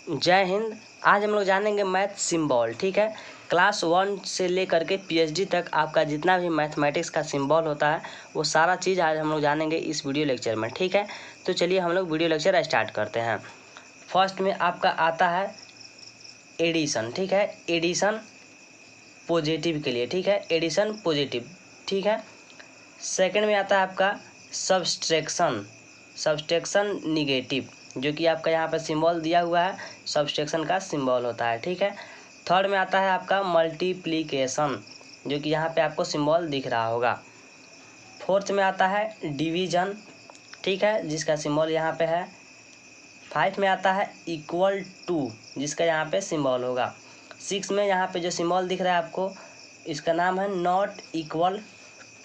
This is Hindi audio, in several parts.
जय हिंद। आज हम लोग जानेंगे मैथ सिंबल। ठीक है, क्लास 1 से लेकर के PhD तक आपका जितना भी मैथमेटिक्स का सिंबल होता है वो सारा चीज़ आज हम लोग जानेंगे इस वीडियो लेक्चर में। ठीक है, तो चलिए हम लोग वीडियो लेक्चर स्टार्ट करते हैं। फर्स्ट में आपका आता है एडिशन। ठीक है, एडिशन पॉजिटिव के लिए। ठीक है, एडिशन पॉजिटिव। ठीक है, सेकंड में आता है आपका सब्सट्रैक्शन, सब्सट्रैक्शन निगेटिव, जो कि आपका यहाँ पर सिंबल दिया हुआ है, सब्सट्रैक्शन का सिंबल होता है। ठीक है, थर्ड में आता है आपका मल्टीप्लिकेशन, जो कि यहाँ पे आपको सिंबल दिख रहा होगा। फोर्थ में आता है डिवीजन। ठीक है, जिसका सिंबल यहाँ पे है। 5 में आता है इक्वल टू, जिसका यहाँ पे सिंबल होगा। 6 में यहाँ पे जो सिंबल दिख रहा है आपको, इसका नाम है नॉट इक्वल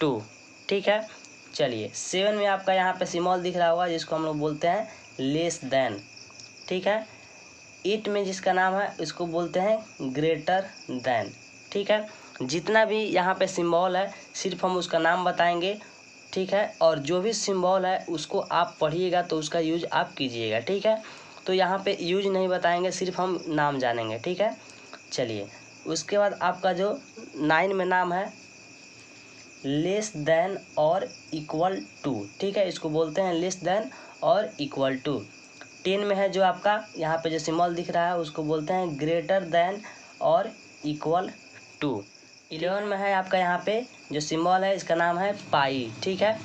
टू। ठीक है, चलिए 7 में आपका यहाँ पे सिंबल दिख रहा होगा, जिसको हम लोग बोलते हैं लेस देन। ठीक है, 8 में जिसका नाम है इसको बोलते हैं ग्रेटर देन। ठीक है, जितना भी यहाँ पे सिंबल है सिर्फ हम उसका नाम बताएंगे। ठीक है, और जो भी सिंबल है उसको आप पढ़िएगा तो उसका यूज आप कीजिएगा। ठीक है, तो यहाँ पे यूज नहीं बताएंगे, सिर्फ हम नाम जानेंगे। ठीक है, चलिए उसके बाद आपका जो 9 में नाम है लेस देन और इक्वल टू। ठीक है, इसको बोलते हैं लेस देन और इक्वल टू। 10 में है जो आपका यहाँ पे जो सिंबल दिख रहा है उसको बोलते हैं ग्रेटर देन और इक्वल टू। 11 में है आपका यहाँ पे जो सिंबल है इसका नाम है पाई। ठीक है,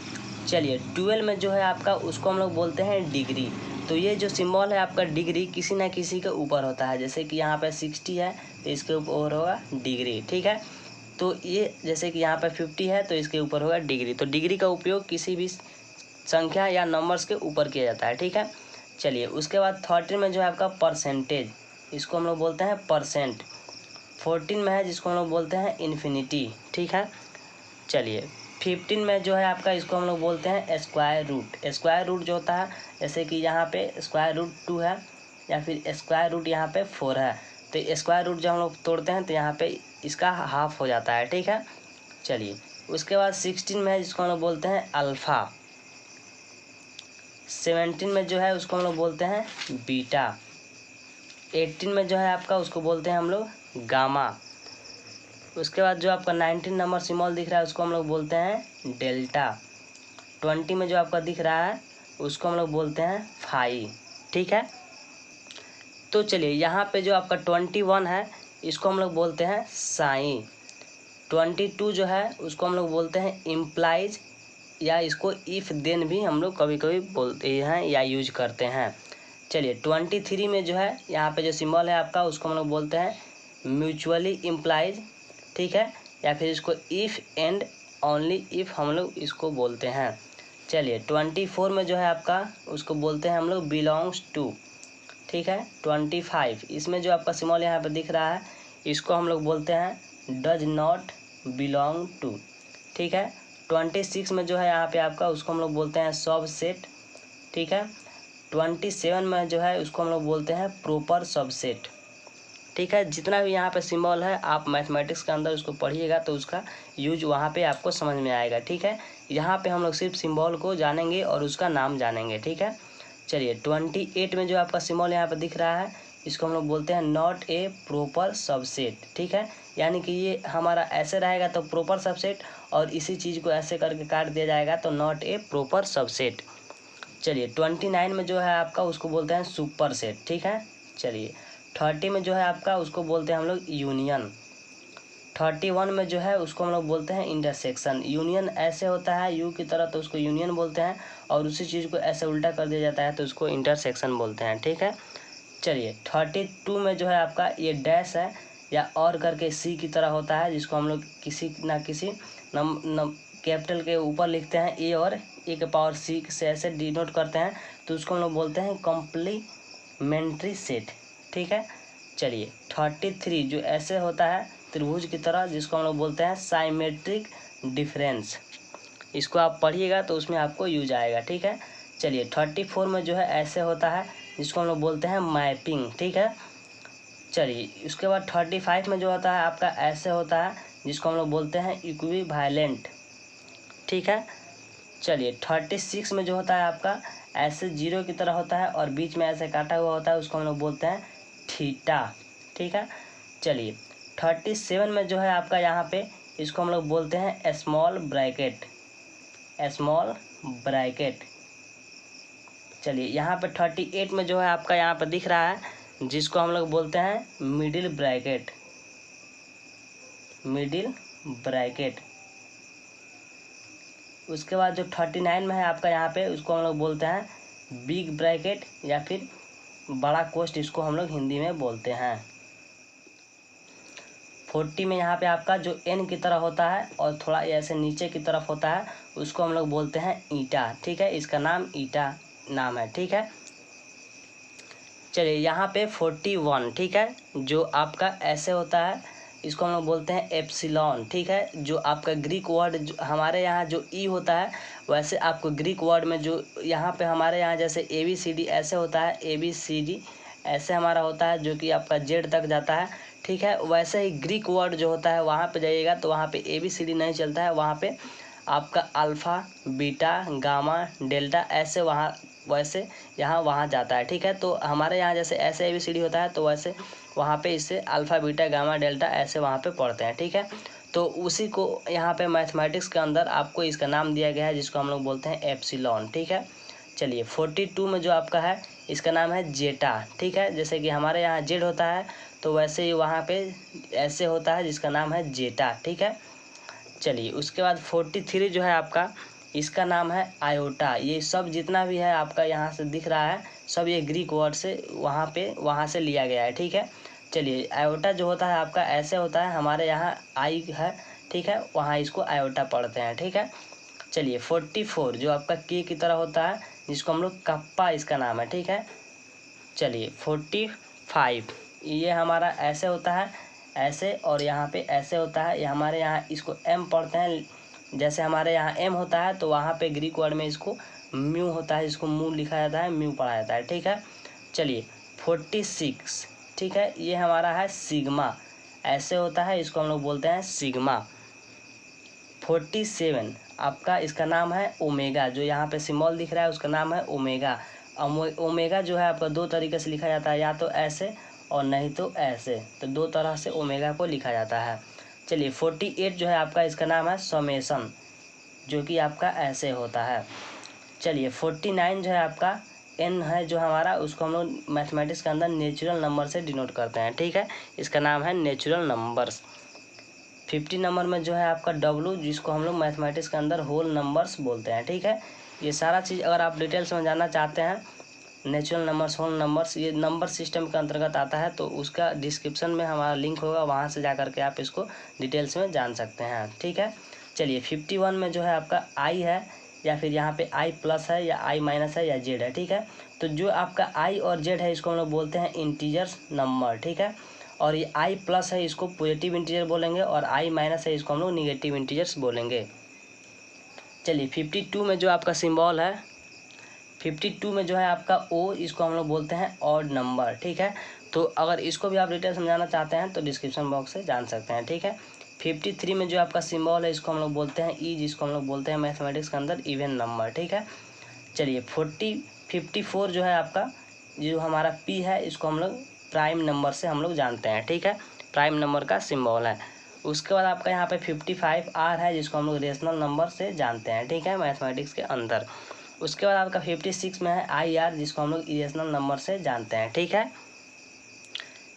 चलिए 12 में जो है आपका उसको हम लोग बोलते हैं डिग्री। तो ये जो सिंबल है आपका डिग्री किसी ना किसी के ऊपर होता है, जैसे कि यहाँ पे 60 है तो इसके ऊपर होगा डिग्री। ठीक है, तो ये जैसे कि यहाँ पे 50 है तो इसके ऊपर होगा डिग्री। तो डिग्री का उपयोग किसी भी संख्या या नंबर्स के ऊपर किया जाता है। ठीक है, चलिए उसके बाद 13 में जो है आपका परसेंटेज, इसको हम लोग बोलते हैं परसेंट। 14 में है जिसको हम लोग बोलते हैं इन्फिनिटी। ठीक है, चलिए 15 में जो है आपका इसको हम लोग बोलते हैं स्क्वायर रूट। स्क्वायर रूट जो होता है जैसे कि यहाँ पे स्क्वायर रूट 2 है या फिर स्क्वायर रूट यहाँ पे 4 है, तो स्क्वायर रूट जब हम लोग तोड़ते हैं तो यहाँ पे इसका हाफ हो जाता है। ठीक है, चलिए उसके बाद 16 में है जिसको हम लोग बोलते हैं अल्फ़ा। 17 में जो है उसको हम लोग बोलते हैं बीटा। 18 में जो है आपका उसको बोलते हैं हम लोग गामा। उसके बाद जो आपका 19 नंबर सिंबल दिख रहा है उसको हम लोग बोलते हैं डेल्टा। 20 में जो आपका दिख रहा है उसको हम लोग बोलते हैं फाई। ठीक है, तो चलिए यहाँ पे जो आपका 21 है इसको हम लोग बोलते हैं साइन। 22 जो है उसको हम लोग बोलते हैं इम्प्लाइज, या इसको इफ़ देन भी हम लोग कभी कभी बोलते हैं या यूज करते हैं। चलिए 23 में जो है यहाँ पे जो सिंबल है आपका उसको हम लोग बोलते हैं म्यूचुअली इम्प्लाइज। ठीक है, या फिर इसको इफ़ एंड ओनली इफ़ हम लोग इसको बोलते हैं। चलिए 24 में जो है आपका उसको बोलते हैं हम लोग बिलोंग्स टू। ठीक है, 25 इसमें जो आपका सिंबल यहाँ पे दिख रहा है इसको हम लोग बोलते हैं डज नॉट बिलोंग टू। ठीक है, 26 में जो है यहाँ पे आपका उसको हम लोग बोलते हैं सबसेट। ठीक है, 27 में जो है उसको हम लोग बोलते हैं प्रॉपर सबसेट। ठीक है, जितना भी यहाँ पे सिंबल है आप मैथमेटिक्स के अंदर उसको पढ़िएगा तो उसका यूज वहाँ पे आपको समझ में आएगा। ठीक है, यहाँ पे हम लोग सिर्फ सिंबल को जानेंगे और उसका नाम जानेंगे। ठीक है, चलिए 28 में जो आपका सिंबल यहाँ पे दिख रहा है इसको हम लोग बोलते हैं नॉट ए प्रॉपर सबसेट। ठीक है, यानी कि ये हमारा ऐसे रहेगा तो प्रॉपर सबसेट, और इसी चीज़ को ऐसे करके काट दिया जाएगा तो नॉट ए प्रॉपर सबसेट। चलिए 29 में जो है आपका उसको बोलते हैं सुपर सेट। ठीक है, चलिए 30 में जो है आपका उसको बोलते हैं हम लोग यूनियन। 31 में जो है उसको हम लोग बोलते हैं इंटरसेक्शन। यूनियन ऐसे होता है यू की तरह तो उसको यूनियन बोलते हैं, और उसी चीज़ को ऐसे उल्टा कर दिया जाता है तो उसको इंटरसेक्शन बोलते हैं। ठीक है, चलिए 32 में जो है आपका ये डैश है या और करके सी की तरह होता है, जिसको हम लोग किसी ना किसी कैपिटल के ऊपर लिखते हैं ए, और ए के पावर सी से ऐसे डिनोट करते हैं तो उसको हम लोग बोलते हैं कॉम्प्लीमेंट्री सेट। ठीक है, चलिए 33 जो ऐसे होता है त्रिभुज की तरह, जिसको हम लोग बोलते हैं साइमेट्रिक डिफरेंस। इसको आप पढ़िएगा तो उसमें आपको यूज आएगा। ठीक है, चलिए 34 में जो है ऐसे होता है जिसको हम लोग बोलते हैं मैपिंग। ठीक है, चलिए उसके बाद 35 में जो होता है आपका ऐसे होता है जिसको हम लोग बोलते हैं इक्विवेलेंट। ठीक है, चलिए 36 में जो होता है आपका ऐसे जीरो की तरह होता है और बीच में ऐसे काटा हुआ होता है, उसको हम लोग बोलते हैं थीटा, ठीक है। चलिए 37 में जो है आपका यहाँ पे इसको हम लोग बोलते हैं स्मॉल ब्रैकेट, स्मॉल ब्रैकेट। चलिए यहाँ पे 38 में जो है आपका यहाँ पे दिख रहा है जिसको हम लोग बोलते हैं मिडिल ब्रैकेट, मिडिल ब्रैकेट। उसके बाद जो 39 में है आपका यहाँ पे उसको हम लोग बोलते हैं बिग ब्रैकेट या फिर बड़ा कोष्ठ, इसको हम लोग हिंदी में बोलते हैं। 40 में यहाँ पे आपका जो एन की तरह होता है और थोड़ा ऐसे नीचे की तरफ होता है उसको हम लोग बोलते हैं ईटा, ठीक है। इसका नाम ईटा नाम है, ठीक है। चलिए यहाँ पे 41, ठीक है, जो आपका ऐसे होता है इसको हम लोग बोलते हैं एप्सिलॉन, ठीक है। जो आपका ग्रीक वर्ड हमारे यहाँ जो ई होता है वैसे आपको ग्रीक वर्ड में जो यहाँ पे हमारे यहाँ जैसे ABCD ऐसे होता है, ABCD ऐसे हमारा होता है जो कि आपका जेड तक जाता है, ठीक है। वैसे ही ग्रीक वर्ड जो होता है वहाँ पे जाइएगा तो वहाँ पे ABCD नहीं चलता है, वहाँ पे आपका अल्फ़ा, बीटा, गामा, डेल्टा ऐसे वहाँ वैसे यहाँ वहाँ जाता है, ठीक है। तो हमारे यहाँ जैसे ऐसे ABCD होता है तो वैसे वहाँ पे इससे अल्फ़ा, बीटा, गामा, डेल्टा ऐसे वहाँ पे पढ़ते हैं, ठीक है। तो उसी को यहाँ पे मैथमेटिक्स के अंदर आपको इसका नाम दिया गया है जिसको हम लोग बोलते हैं एप्सिलॉन, ठीक है। चलिए 42 में जो आपका है इसका नाम है जेटा, ठीक है। जैसे कि हमारे यहाँ जेड होता है तो वैसे ही वहाँ पे ऐसे होता है जिसका नाम है जेटा, ठीक है। चलिए उसके बाद 43 जो है आपका इसका नाम है आयोटा। ये सब जितना भी है आपका यहाँ से दिख रहा है सब ये ग्रीक वर्ड से वहाँ से लिया गया है, ठीक है। चलिए आयोटा जो होता है आपका ऐसे होता है, हमारे यहाँ आई है, ठीक है, वहाँ इसको आयोटा पढ़ते हैं, ठीक है। चलिए 44 जो आपका के की तरह होता है जिसको हम लोग कप्पा इसका नाम है, ठीक है। चलिए 45 ये हमारा ऐसे होता है ऐसे, और यहाँ पे ऐसे होता है, ये हमारे यहाँ इसको एम पढ़ते हैं। जैसे हमारे यहाँ एम होता है तो वहाँ पे ग्रीक वर्ड में इसको म्यू होता है, इसको म्यू लिखा जाता है, म्यू पढ़ा जाता है, ठीक है। चलिए 46, ठीक है, ये हमारा है सिग्मा, ऐसे होता है, इसको हम लोग बोलते हैं सिग्मा। 47 आपका इसका नाम है ओमेगा, जो यहाँ पे सिंबल दिख रहा है उसका नाम है ओमेगा। ओमेगा जो है आपका दो तरीके से लिखा जाता है, या तो ऐसे और नहीं तो ऐसे, तो दो तरह से ओमेगा को लिखा जाता है। चलिए 48 जो है आपका इसका नाम है समेसन, जो कि आपका ऐसे होता है। चलिए 49 जो है आपका एन है जो हमारा, उसको हम लोग मैथमेटिक्स के अंदर नेचुरल नंबर से डिनोट करते हैं, ठीक है। इसका नाम है नेचुरल नंबर्स। 50 नंबर में जो है आपका डब्लू, जिसको हम लोग मैथमेटिक्स के अंदर होल नंबर्स बोलते हैं, ठीक है। ये सारा चीज़ अगर आप डिटेल्स में जानना चाहते हैं, नेचुरल नंबर्स, होल नंबर्स, ये नंबर सिस्टम के अंतर्गत आता है, तो उसका डिस्क्रिप्शन में हमारा लिंक होगा, वहाँ से जा करके आप इसको डिटेल्स में जान सकते हैं, ठीक है। चलिए 51 में जो है आपका आई है, या फिर यहाँ पे आई प्लस है या आई माइनस है या जेड है, ठीक है। तो जो आपका आई और जेड है इसको हम लोग बोलते हैं इंटीजर्स नंबर, ठीक है। और ये आई प्लस है इसको पॉजिटिव इंटीजर बोलेंगे, और आई माइनस है इसको हम लोग निगेटिव इंटीजर्स बोलेंगे। चलिए 52 में जो आपका सिंबल है, 52 में जो है आपका ओ, इसको हम लोग बोलते हैं ऑड नंबर, ठीक है। तो अगर इसको भी आप डिटेल समझाना चाहते हैं तो डिस्क्रिप्शन बॉक्स से जान सकते हैं, ठीक है। 53 में जो आपका सिंबल है इसको हम लोग बोलते हैं ई, जिसको हम लोग बोलते हैं मैथमेटिक्स के अंदर इवन नंबर, ठीक है। चलिए 54 जो है आपका जो हमारा पी है, इसको हम लोग प्राइम नंबर से हम लोग जानते हैं, ठीक है, प्राइम नंबर का सिंबल है। उसके बाद आपका यहाँ पे 55 आर है, जिसको हम लोग रेशनल नंबर से जानते हैं, ठीक है, मैथमेटिक्स के अंदर। उसके बाद आपका 56 में है आई आर, जिसको हम लोग इरेशनल नंबर से जानते हैं, ठीक है।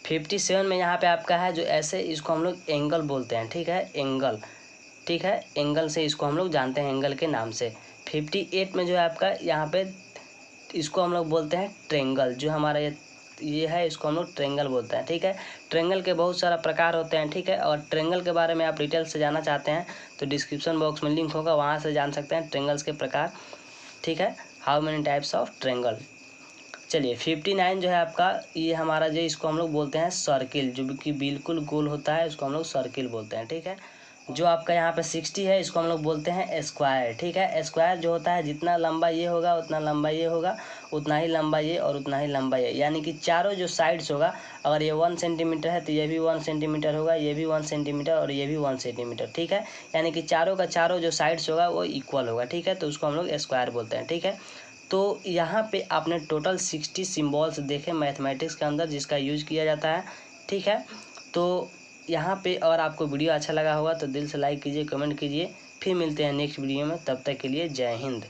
57 में यहाँ पे आपका है जो ऐसे, इसको हम लोग एंगल बोलते हैं, ठीक है, एंगल, ठीक है, एंगल से इसको हम लोग जानते हैं, एंगल के नाम से। 58 में जो है आपका यहाँ पे इसको हम लोग बोलते हैं ट्रेंगल, जो हमारा ये है इसको हम लोग ट्रेंगल बोलते हैं, ठीक है। ट्रेंगल के बहुत सारा प्रकार होते हैं, ठीक है, और ट्रेंगल के बारे में आप डिटेल से जानना चाहते हैं तो डिस्क्रिप्शन बॉक्स में लिंक होगा, वहाँ से जान सकते हैं ट्रेंगल्स के प्रकार, ठीक है, how many types of triangle. चलिए 59 जो है आपका ये हमारा जो इसको हम लोग बोलते हैं सर्किल, जो कि बिल्कुल गोल होता है, इसको हम लोग सर्किल बोलते हैं, ठीक है। जो आपका यहाँ पे 60 है इसको हम लोग बोलते हैं स्क्वायर, ठीक है। स्क्वायर जो होता है जितना लंबा ये होगा उतना लंबा ये होगा, उतना ही लंबा ये और उतना ही लंबा ये, यानी कि चारों जो साइड्स होगा, अगर ये 1 सेंटीमीटर है तो ये भी 1 सेंटीमीटर होगा, ये भी 1 सेंटीमीटर और ये भी 1 सेंटीमीटर, ठीक है। यानी कि चारों का चारों जो साइड्स होगा वो इक्वल होगा, ठीक है, तो उसको हम लोग स्क्वायर बोलते हैं, ठीक है। तो यहाँ पे आपने टोटल 60 सिम्बॉल्स देखे मैथमेटिक्स के अंदर जिसका यूज किया जाता है। ठीक है, तो यहाँ पे और आपको वीडियो अच्छा लगा होगा तो दिल से लाइक कीजिए, कमेंट कीजिए। फिर मिलते हैं नेक्स्ट वीडियो में, तब तक के लिए जय हिंद।